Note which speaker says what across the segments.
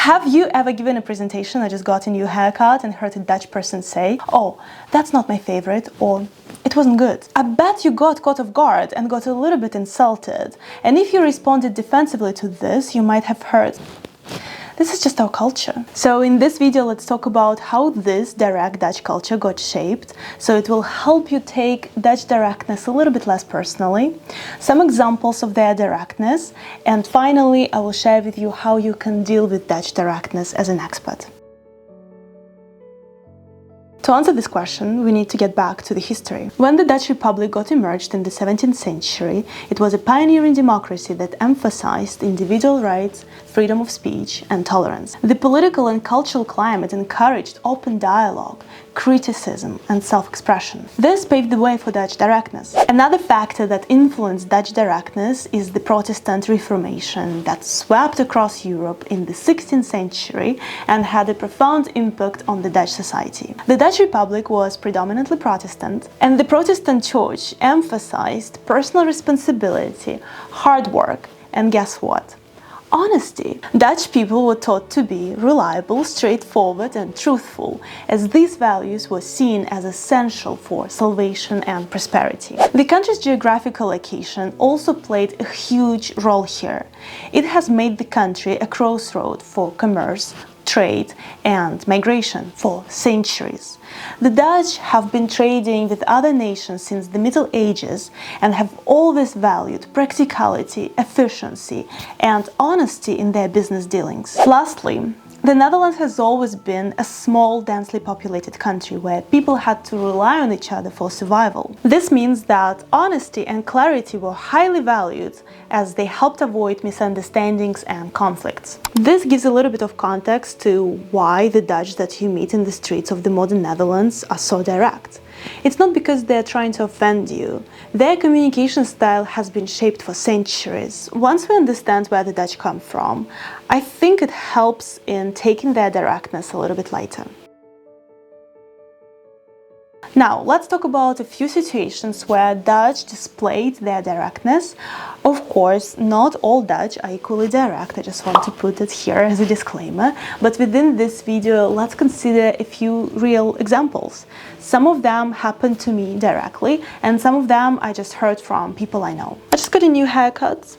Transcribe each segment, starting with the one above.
Speaker 1: Have you ever given a presentation or just got a new haircut and heard a Dutch person say, "Oh, that's not my favorite," or "It wasn't good"? I bet you got caught off guard and got a little bit insulted. And if you responded defensively to this, you might have heard, "This is just our culture." So in this video, let's talk about how this direct Dutch culture got shaped, so it will help you take Dutch directness a little bit less personally, some examples of their directness, and finally, I will share with you how you can deal with Dutch directness as an expert. To answer this question, we need to get back to the history. When the Dutch Republic got emerged in the 17th century, it was a pioneering democracy that emphasized individual rights, freedom of speech, and tolerance. The political and cultural climate encouraged open dialogue, criticism, and self-expression. This paved the way for Dutch directness. Another factor that influenced Dutch directness is the Protestant Reformation that swept across Europe in the 16th century and had a profound impact on the Dutch society. The Dutch Republic was predominantly Protestant, and the Protestant Church emphasized personal responsibility, hard work, and guess what? Honesty. Dutch people were taught to be reliable, straightforward, and truthful, as these values were seen as essential for salvation and prosperity. The country's geographical location also played a huge role here. It has made the country a crossroad for commerce, trade, and migration for centuries. The Dutch have been trading with other nations since the Middle Ages and have always valued practicality, efficiency, and honesty in their business dealings. Lastly, the Netherlands has always been a small, densely populated country where people had to rely on each other for survival. This means that honesty and clarity were highly valued as they helped avoid misunderstandings and conflicts. This gives a little bit of context to why the Dutch that you meet in the streets of the modern Netherlands are so direct. It's not because they're trying to offend you. Their communication style has been shaped for centuries. Once we understand where the Dutch come from, I think it helps in taking their directness a little bit lighter. Now, let's talk about a few situations where Dutch displayed their directness. Of course, not all Dutch are equally direct, I just want to put it here as a disclaimer, but within this video, let's consider a few real examples. Some of them happened to me directly, and some of them I just heard from people I know. I just got a new haircut.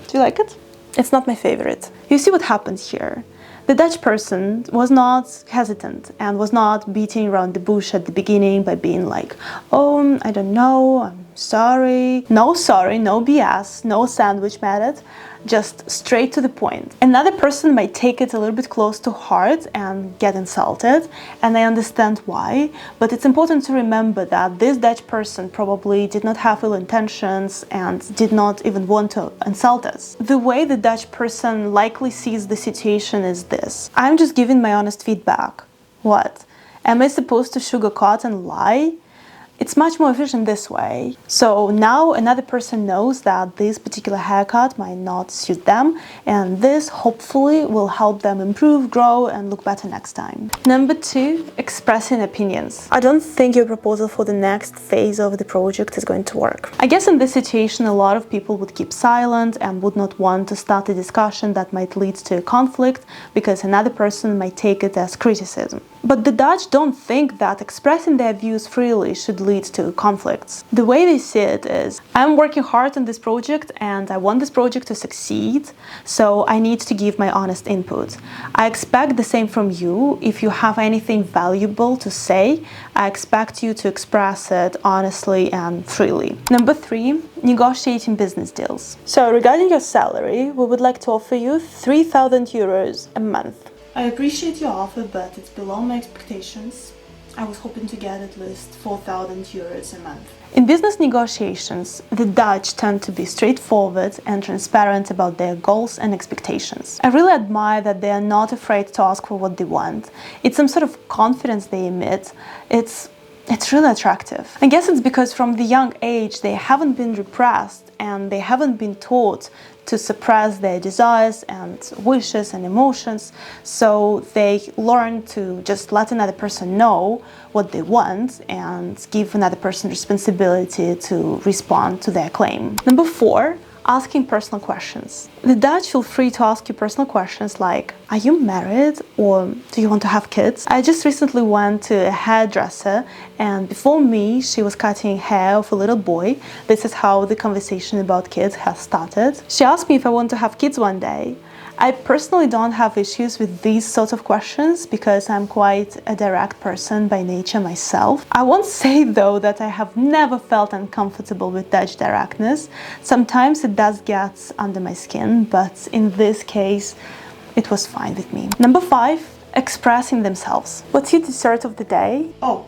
Speaker 1: Do you like it? It's not my favorite. You see what happened here. The Dutch person was not hesitant and was not beating around the bush at the beginning by being like, "Oh, I don't know, I'm sorry." No sorry, no BS, no sandwich method, just straight to the point. Another person might take it a little bit close to heart and get insulted, and I understand why, but it's important to remember that this Dutch person probably did not have ill intentions and did not even want to insult us. The way the Dutch person likely sees the situation is this: I'm just giving my honest feedback. What? Am I supposed to sugarcoat and lie? It's much more efficient this way. So now another person knows that this particular haircut might not suit them, and this hopefully will help them improve, grow, and look better next time. Number 2, expressing opinions. I don't think your proposal for the next phase of the project is going to work. I guess in this situation, a lot of people would keep silent and would not want to start a discussion that might lead to a conflict because another person might take it as criticism. But the Dutch don't think that expressing their views freely should lead to conflicts. The way they see it is, I'm working hard on this project and I want this project to succeed, so I need to give my honest input. I expect the same from you. If you have anything valuable to say, I expect you to express it honestly and freely. Number 3, negotiating business deals. So regarding your salary, we would like to offer you 3,000 euros a month. I appreciate your offer, but it's below my expectations. I was hoping to get at least 4,000 euros a month. In business negotiations, the Dutch tend to be straightforward and transparent about their goals and expectations. I really admire that they are not afraid to ask for what they want. It's some sort of confidence they emit. It's really attractive. I guess it's because from the young age they haven't been repressed and they haven't been taught to suppress their desires and wishes and emotions, so they learn to just let another person know what they want and give another person responsibility to respond to their claim. Number 4, asking personal questions. The Dutch feel free to ask you personal questions like, are you married or do you want to have kids? I just recently went to a hairdresser, and before me, she was cutting hair of a little boy. This is how the conversation about kids has started. She asked me if I want to have kids one day. I personally don't have issues with these sorts of questions because I'm quite a direct person by nature myself. I won't say though that I have never felt uncomfortable with Dutch directness. Sometimes it does get under my skin, but in this case, it was fine with me. Number 5, expressing themselves. What's your dessert of the day?
Speaker 2: Oh,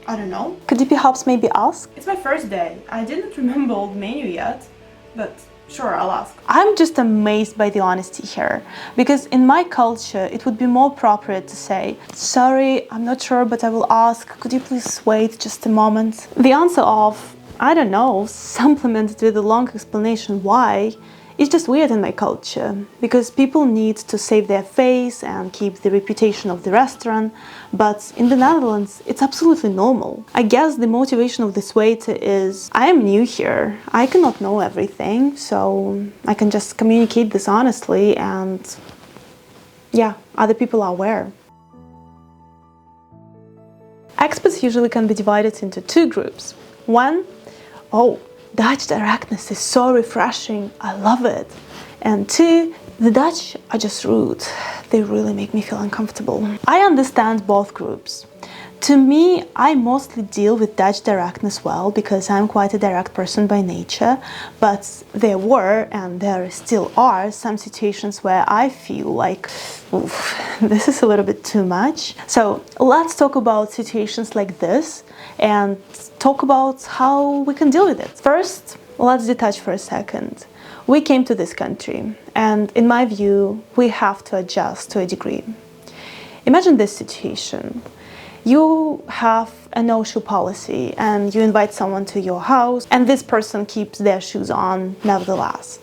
Speaker 2: I don't know.
Speaker 1: Could you perhaps maybe ask?
Speaker 2: It's my first day. I didn't remember all the menu yet, but sure, I'll ask.
Speaker 1: I'm just amazed by the honesty here, because in my culture it would be more appropriate to say, sorry, I'm not sure, but I will ask, could you please wait just a moment? The answer of, I don't know, supplemented with a long explanation why, is just weird in my culture, because people need to save their face and keep the reputation of the restaurant, but in the Netherlands it's absolutely normal. I guess the motivation of this waiter is, I am new here, I cannot know everything, so I can just communicate this honestly and yeah, other people are aware. Experts usually can be divided into 2 groups. 1, oh, Dutch directness is so refreshing, I love it. And 2, the Dutch are just rude, they really make me feel uncomfortable. I understand both groups. To me, I mostly deal with Dutch directness well because I'm quite a direct person by nature, but there were and there still are some situations where I feel like, oof, this is a little bit too much. So let's talk about situations like this and talk about how we can deal with it. First, let's detach for a second. We came to this country, and in my view, we have to adjust to a degree. Imagine this situation. You have a no-shoe policy and you invite someone to your house and this person keeps their shoes on nevertheless.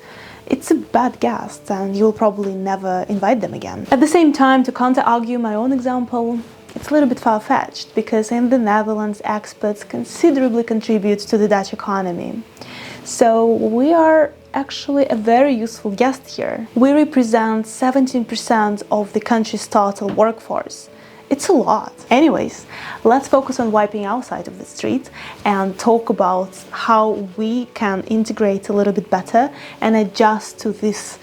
Speaker 1: It's a bad guest and you'll probably never invite them again. At the same time, to counter-argue my own example, it's a little bit far-fetched because in the Netherlands, expats considerably contribute to the Dutch economy. So we are actually a very useful guest here. We represent 17% of the country's total workforce. It's a lot. Anyways, let's focus on wiping our side of the street and talk about how we can integrate a little bit better and adjust to this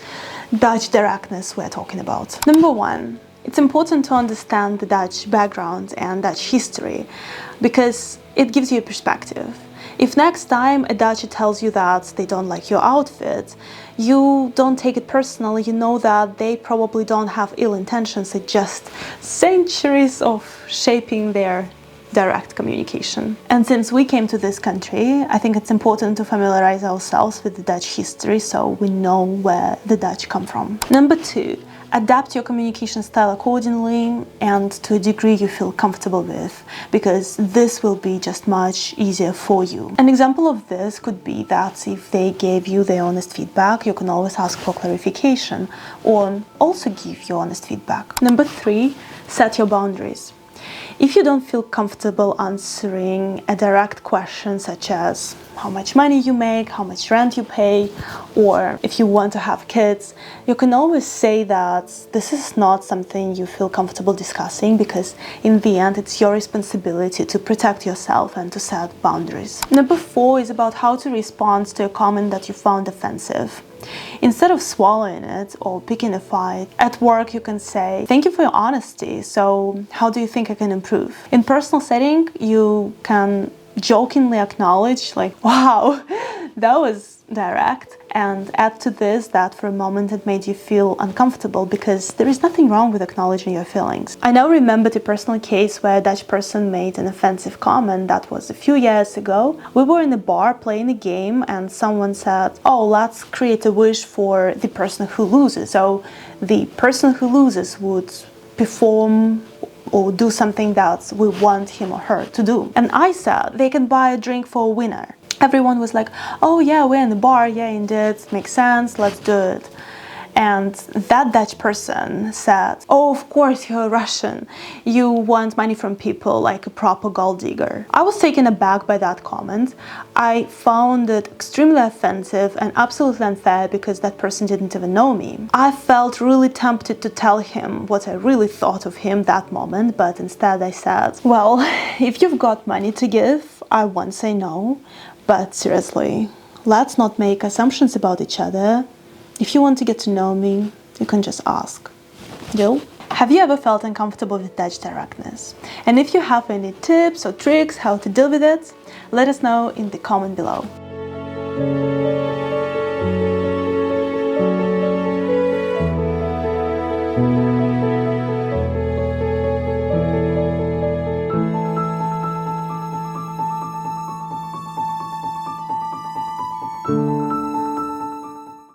Speaker 1: Dutch directness we're talking about. Number 1, it's important to understand the Dutch background and Dutch history because it gives you a perspective. If next time a Dutcher tells you that they don't like your outfit, you don't take it personally, you know that they probably don't have ill intentions, it's just centuries of shaping their direct communication. And since we came to this country, I think it's important to familiarize ourselves with the Dutch history so we know where the Dutch come from. Number 2, adapt your communication style accordingly and to a degree you feel comfortable with, because this will be just much easier for you. An example of this could be that if they gave you their honest feedback, you can always ask for clarification or also give your honest feedback. Number 3, set your boundaries. If you don't feel comfortable answering a direct question such as how much money you make, how much rent you pay, or if you want to have kids, you can always say that this is not something you feel comfortable discussing because in the end it's your responsibility to protect yourself and to set boundaries. Number 4 is about how to respond to a comment that you found offensive. Instead of swallowing it or picking a fight, at work you can say, thank you for your honesty, so how do you think I can improve? In personal setting, you can jokingly acknowledge like, wow, that was direct, and add to this that for a moment it made you feel uncomfortable because there is nothing wrong with acknowledging your feelings. I now remembered a personal case where a Dutch person made an offensive comment that was a few years ago. We were in a bar playing a game and someone said, oh, let's create a wish for the person who loses. So the person who loses would perform or do something that we want him or her to do. And I said, they can buy a drink for a winner. Everyone was like, oh yeah, we're in the bar, yeah, indeed, makes sense, let's do it. And that Dutch person said, "Oh, of course you're Russian. You want money from people like a proper gold digger." I was taken aback by that comment. I found it extremely offensive and absolutely unfair because that person didn't even know me. I felt really tempted to tell him what I really thought of him that moment, but instead I said, "Well, if you've got money to give, I won't say no, but seriously, let's not make assumptions about each other. If you want to get to know me, you can just ask." Deal? Have you ever felt uncomfortable with Dutch directness? And if you have any tips or tricks how to deal with it, let us know in the comment below.